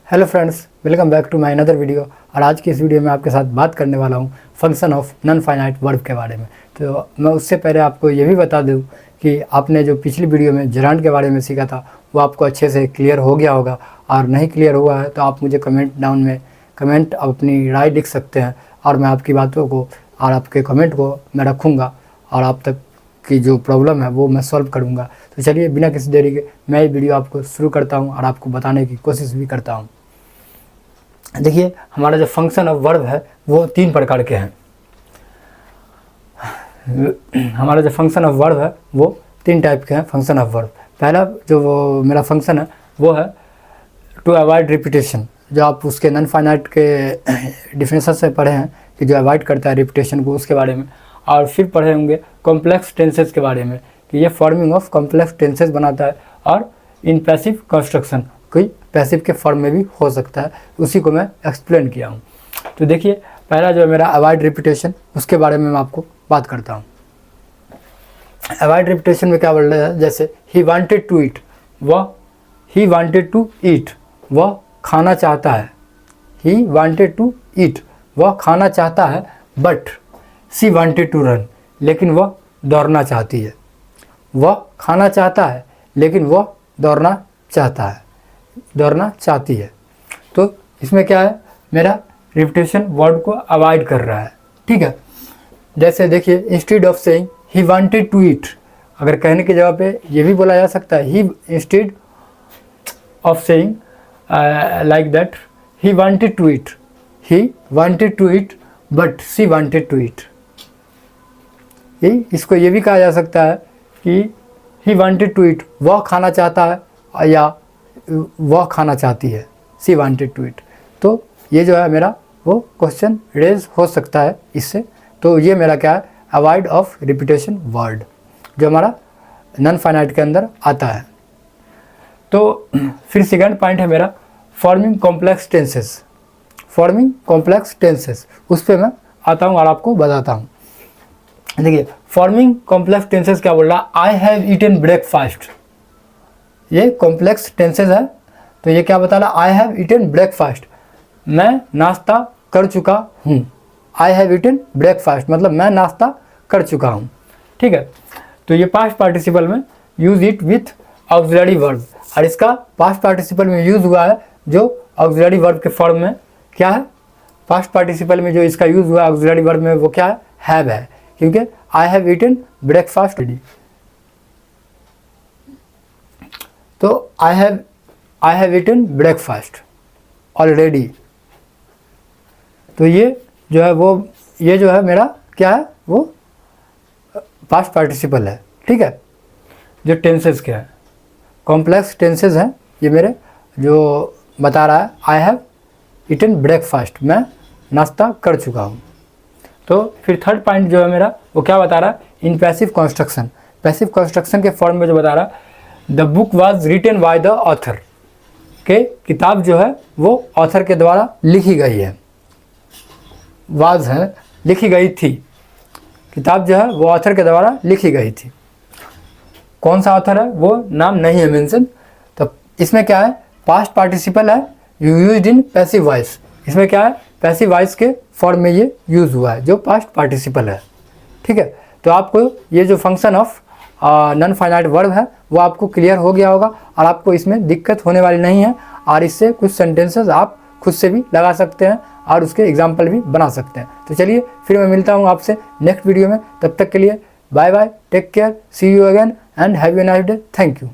Hello friends, welcome back to my another video. और आज की इस वीडियो में आपके साथ बात करने वाला हूं function of non finite verb के बारे में। तो मैं उससे पहले आपको ये भी बता दूं कि आपने जो पिछली वीडियो में जेरांड के बारे में सीखा था वो आपको अच्छे से क्लियर हो गया होगा, और नहीं क्लियर हुआ है तो आप मुझे कमेंट अपनी राय लिख सकते हैं, और मैं आपकी बातों को और आपके कमेंट को मैं रखूँगा और आप तक की जो प्रॉब्लम है वो मैं सॉल्व करूँगा। तो चलिए बिना किसी देरी के मैं ये वीडियो आपको शुरू करता हूँ और आपको बताने की कोशिश भी करता हूँ। देखिए, हमारा जो फंक्शन ऑफ वर्ब है वो 3 प्रकार के हैं। हमारा जो फंक्शन ऑफ वर्ब है वो 3 टाइप के हैं फंक्शन ऑफ वर्ब। पहला जो वो मेरा फंक्शन है वो है टू अवॉइड रिपीटेशन, जो आप उसके नॉन फाइनाइट के डिफिनेशन से पढ़े हैं कि जो अवॉइड करता है रिपीटेशन को, उसके बारे में। और फिर पढ़े होंगे कॉम्प्लेक्स टेंसेस के बारे में कि ये फॉर्मिंग ऑफ कॉम्प्लेक्स टेंसेस बनाता है, और इन पैसिव कंस्ट्रक्शन कोई पैसिव के फॉर्म में भी हो सकता है, उसी को मैं एक्सप्लेन किया हूँ। तो देखिए, पहला जो है मेरा अवॉइड रिपीटेशन, उसके बारे में मैं आपको बात करता हूँ। अवॉइड रिपीटेशन में क्या बोल रहा है, जैसे he wanted to eat, he wanted to eat, वह खाना चाहता है। ही वांटेड टू ईट, वह खाना चाहता है। But she wanted to run, लेकिन वह दौड़ना चाहती है। वह खाना चाहता है लेकिन वह दौड़ना चाहती है। तो इसमें क्या है, मेरा रिपीटेशन वर्ड को अवॉइड कर रहा है। ठीक है, जैसे देखिए, instead of saying he wanted to eat, अगर कहने के जवाब पे ये भी बोला जा सकता है, he instead of saying like that he wanted to eat but she wanted to eat. इसको ये भी कहा जा सकता है कि ही वांटेड टू ईट, वह खाना चाहता है, या वह खाना चाहती है, सी वांटेड टू ईट। तो ये जो है मेरा वो क्वेश्चन रेज हो सकता है इससे। तो ये मेरा क्या है, अवॉइड ऑफ रिपीटेशन वर्ड, जो हमारा नॉन फाइनाइट के अंदर आता है। तो फिर सेकंड पॉइंट है मेरा फॉर्मिंग कॉम्प्लेक्स टेंसेस। उस पर मैं आता हूँ और आपको बताता हूँ। देखिए, फॉर्मिंग कॉम्प्लेक्स टेंसेस क्या बोल रहा है, आई हैव ईटन ब्रेकफास्ट। ये कॉम्प्लेक्स टेंसेस है, तो ये क्या बता रहा है, आई हैव ईटन ब्रेकफास्ट, मैं नाश्ता कर चुका हूँ। आई हैव ईटन ब्रेकफास्ट मतलब मैं नाश्ता कर चुका हूँ। ठीक है, तो ये पास्ट पार्टिसिपल में use it with auxiliary verb, और इसका पास्ट पार्टिसिपल में यूज हुआ है जो ऑक्सिलरी वर्ब के फॉर्म में क्या है, पास्ट पार्टिसिपल में जो इसका यूज हुआ है ऑक्सिलरी वर्ब में वो क्या है, हैव है, क्योंकि I have eaten breakfast ready. तो I have eaten breakfast already. तो ये जो है मेरा क्या है, वो पास्ट पार्टिसिपल है। ठीक है, जो टेंसेस क्या है, कॉम्प्लेक्स टेंसेस हैं, ये मेरे जो बता रहा है आई हैव ईटन ब्रेकफास्ट, मैं नाश्ता कर चुका हूँ। तो फिर थर्ड पॉइंट जो है मेरा वो क्या बता रहा है, इन पैसिव कंस्ट्रक्शन के फॉर्म में जो बता रहा है, the book was written by the author, के किताब जो है वो ऑथर के द्वारा लिखी गई है। वाज है, लिखी गई थी, किताब जो है वो ऑथर के द्वारा लिखी गई थी। कौन सा ऑथर है वो नाम नहीं है मेंशन। तो इसमें क्या है, पास्ट पार्टिसिपल है, यूज्ड इन पैसिव वॉइस। इसमें क्या है, पैसिव वॉइस के फॉर्म में ये यूज हुआ है, जो पास्ट पार्टिसिपल है। ठीक है, तो आपको ये जो function of non finite verb है वो आपको क्लियर हो गया होगा, और आपको इसमें दिक्कत होने वाली नहीं है, और इससे कुछ सेंटेंसेस आप खुद से भी लगा सकते हैं और उसके एग्जाम्पल भी बना सकते हैं। तो चलिए फिर मैं मिलता हूँ आपसे नेक्स्ट वीडियो में, तब तक के लिए bye bye, take care, see you again and have a nice day. Thank you.